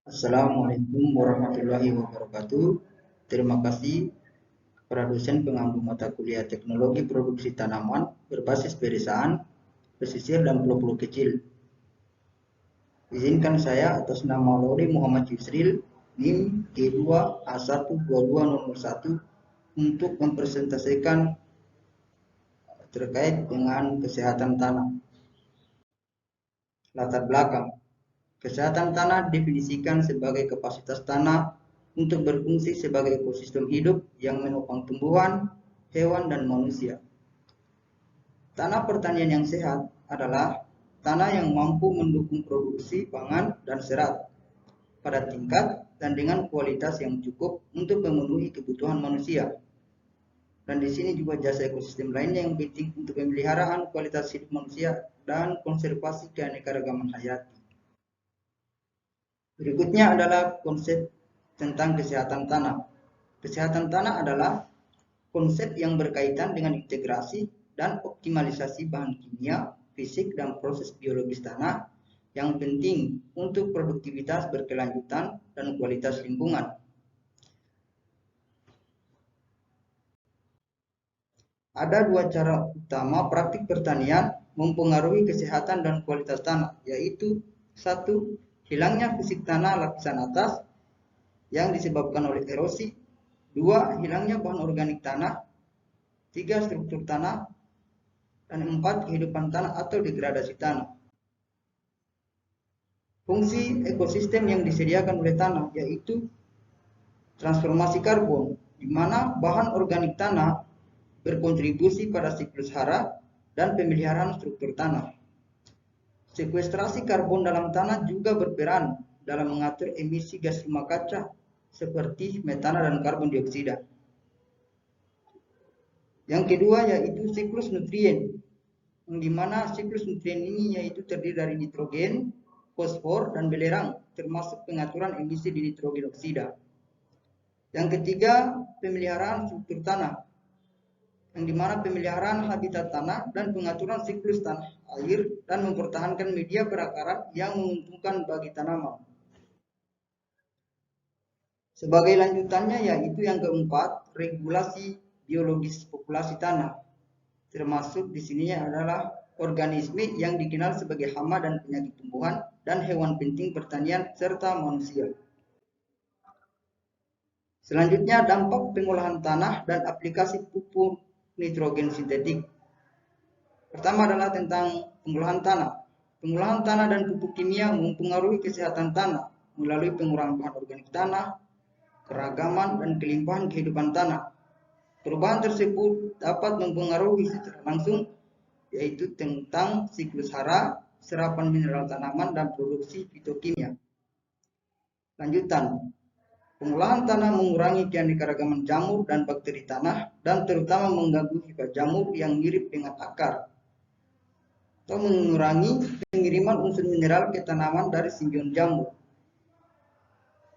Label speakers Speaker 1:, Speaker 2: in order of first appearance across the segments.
Speaker 1: Assalamualaikum warahmatullahi wabarakatuh. Terima kasih kepada dosen pengampu mata kuliah Teknologi Produksi Tanaman berbasis pedesaan, pesisir dan pulau-pulau kecil. Izinkan saya atas nama Lauri Muhammad Yusril, NIM G2A12201 untuk mempresentasikan terkait dengan kesehatan tanah. Latar belakang. Kesehatan tanah definisikan sebagai kapasitas tanah untuk berfungsi sebagai ekosistem hidup yang menopang tumbuhan, hewan, dan manusia. Tanah pertanian yang sehat adalah tanah yang mampu mendukung produksi pangan dan serat pada tingkat dan dengan kualitas yang cukup untuk memenuhi kebutuhan manusia. Dan di sini juga jasa ekosistem lainnya yang penting untuk pemeliharaan kualitas hidup manusia dan konservasi keanekaragaman hayati. Berikutnya adalah konsep tentang kesehatan tanah. Kesehatan tanah adalah konsep yang berkaitan dengan integrasi dan optimalisasi bahan kimia, fisik, dan proses biologis tanah yang penting untuk produktivitas berkelanjutan dan kualitas lingkungan. Ada dua cara utama praktik pertanian mempengaruhi kesehatan dan kualitas tanah, yaitu satu, hilangnya fisik tanah lapisan atas yang disebabkan oleh erosi, dua, hilangnya bahan organik tanah, tiga, struktur tanah, dan empat, kehidupan tanah atau degradasi tanah. Fungsi ekosistem yang disediakan oleh tanah yaitu transformasi karbon, di mana bahan organik tanah berkontribusi pada siklus hara dan pemeliharaan struktur tanah. Sekuestrasi karbon dalam tanah juga berperan dalam mengatur emisi gas rumah kaca seperti metana dan karbon dioksida. Yang kedua yaitu siklus nutrien, di mana siklus nutrien ini yaitu terdiri dari nitrogen, fosfor, dan belerang, termasuk pengaturan emisi di nitrogen oksida. Yang ketiga, pemeliharaan struktur tanah, yang dimana pemeliharaan habitat tanah dan pengaturan siklus tanah air dan mempertahankan media perakaran yang menguntungkan bagi tanaman. Sebagai lanjutannya yaitu yang keempat, regulasi biologis populasi tanah, termasuk di sininya adalah organisme yang dikenal sebagai hama dan penyakit tumbuhan dan hewan penting pertanian serta manusia. Selanjutnya dampak pengolahan tanah dan aplikasi pupuk nitrogen sintetik. Pertama adalah tentang pengolahan tanah. Pengolahan tanah dan pupuk kimia mempengaruhi kesehatan tanah melalui pengurangan bahan organik tanah, keragaman dan kelimpahan kehidupan tanah. Perubahan tersebut dapat mempengaruhi secara langsung yaitu tentang siklus hara, serapan mineral tanaman, dan produksi fitokimia. Lanjutan, pengolahan tanah mengurangi keanekaragaman jamur dan bakteri tanah dan terutama mengganggu sifat jamur yang mirip dengan akar atau mengurangi pengiriman unsur mineral ke tanaman dari simbion jamur.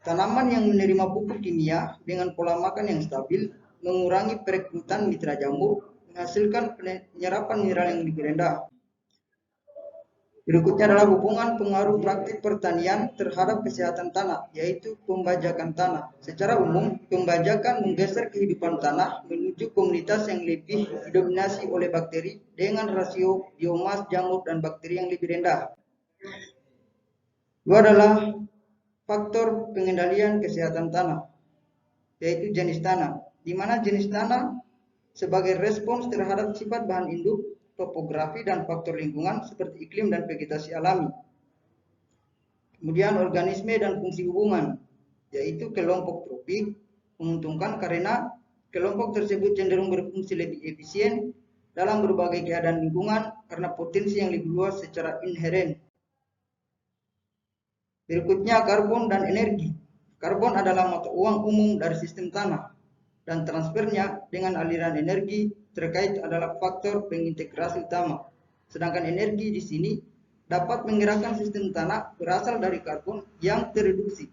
Speaker 1: Tanaman yang menerima pupuk kimia dengan pola makan yang stabil mengurangi perekrutan mitra jamur, menghasilkan penyerapan mineral yang lebih rendah. Berikutnya adalah hubungan pengaruh praktik pertanian terhadap kesehatan tanah, yaitu pembajakan tanah. Secara umum, pembajakan menggeser kehidupan tanah menuju komunitas yang lebih didominasi oleh bakteri dengan rasio biomas jamur dan bakteri yang lebih rendah. Dua adalah faktor pengendalian kesehatan tanah, yaitu jenis tanah, di mana jenis tanah sebagai respons terhadap sifat bahan induk, topografi, dan faktor lingkungan seperti iklim dan vegetasi alami. Kemudian organisme dan fungsi hubungan, yaitu kelompok tropik menguntungkan karena kelompok tersebut cenderung berfungsi lebih efisien dalam berbagai keadaan lingkungan karena potensi yang lebih luas secara inheren. Berikutnya karbon dan energi. Karbon adalah mata uang umum dari sistem tanah dan transfernya dengan aliran energi terkait adalah faktor pengintegrasi utama. Sedangkan energi di sini dapat menggerakkan sistem tanah berasal dari karbon yang tereduksi.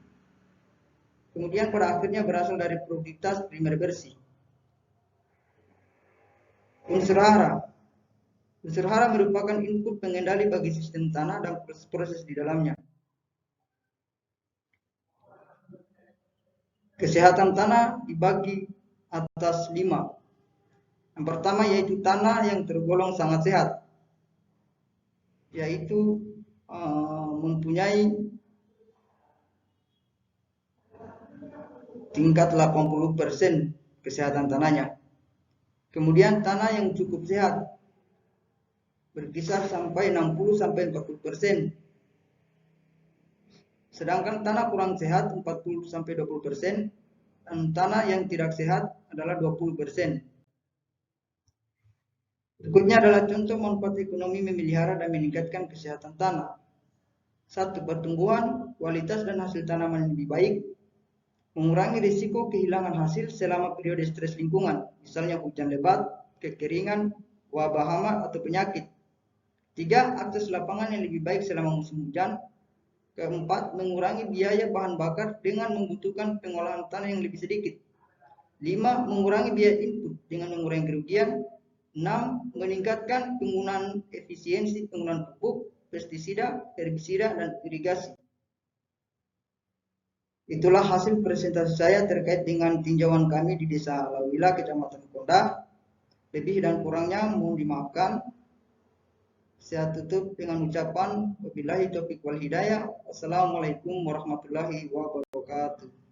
Speaker 1: Kemudian pada akhirnya berasal dari produktivitas primer bersih. Unsur hara. Unsur hara merupakan input pengendali bagi sistem tanah dan proses di dalamnya. Kesehatan tanah dibagi atas 5. Yang pertama yaitu tanah yang tergolong sangat sehat, yaitu mempunyai tingkat 80% kesehatan tanahnya. Kemudian tanah yang cukup sehat berkisar sampai 60-40%. Sedangkan tanah kurang sehat 40-20%, dan tanah yang tidak sehat adalah 20%. Berikutnya adalah contoh manfaat ekonomi memelihara dan meningkatkan kesehatan tanah. 1. Pertumbuhan, kualitas dan hasil tanaman yang lebih baik. Mengurangi risiko kehilangan hasil selama periode stres lingkungan, misalnya hujan lebat, kekeringan, wabah hama atau penyakit. 3. Akses lapangan yang lebih baik selama musim hujan. Keempat, mengurangi biaya bahan bakar dengan membutuhkan pengolahan tanah yang lebih sedikit. 5. Mengurangi biaya input dengan mengurangi kerugian. 6. Meningkatkan penggunaan efisiensi penggunaan pupuk, pestisida, herbisida, dan irigasi. Itulah hasil presentasi saya terkait dengan tinjauan kami di Desa Lawila, Kecamatan Kondah. Lebih dan kurangnya mohon dimaafkan. Saya tutup dengan ucapan wabillahi taufiq wal hidayah. Wassalamualaikum warahmatullahi wabarakatuh.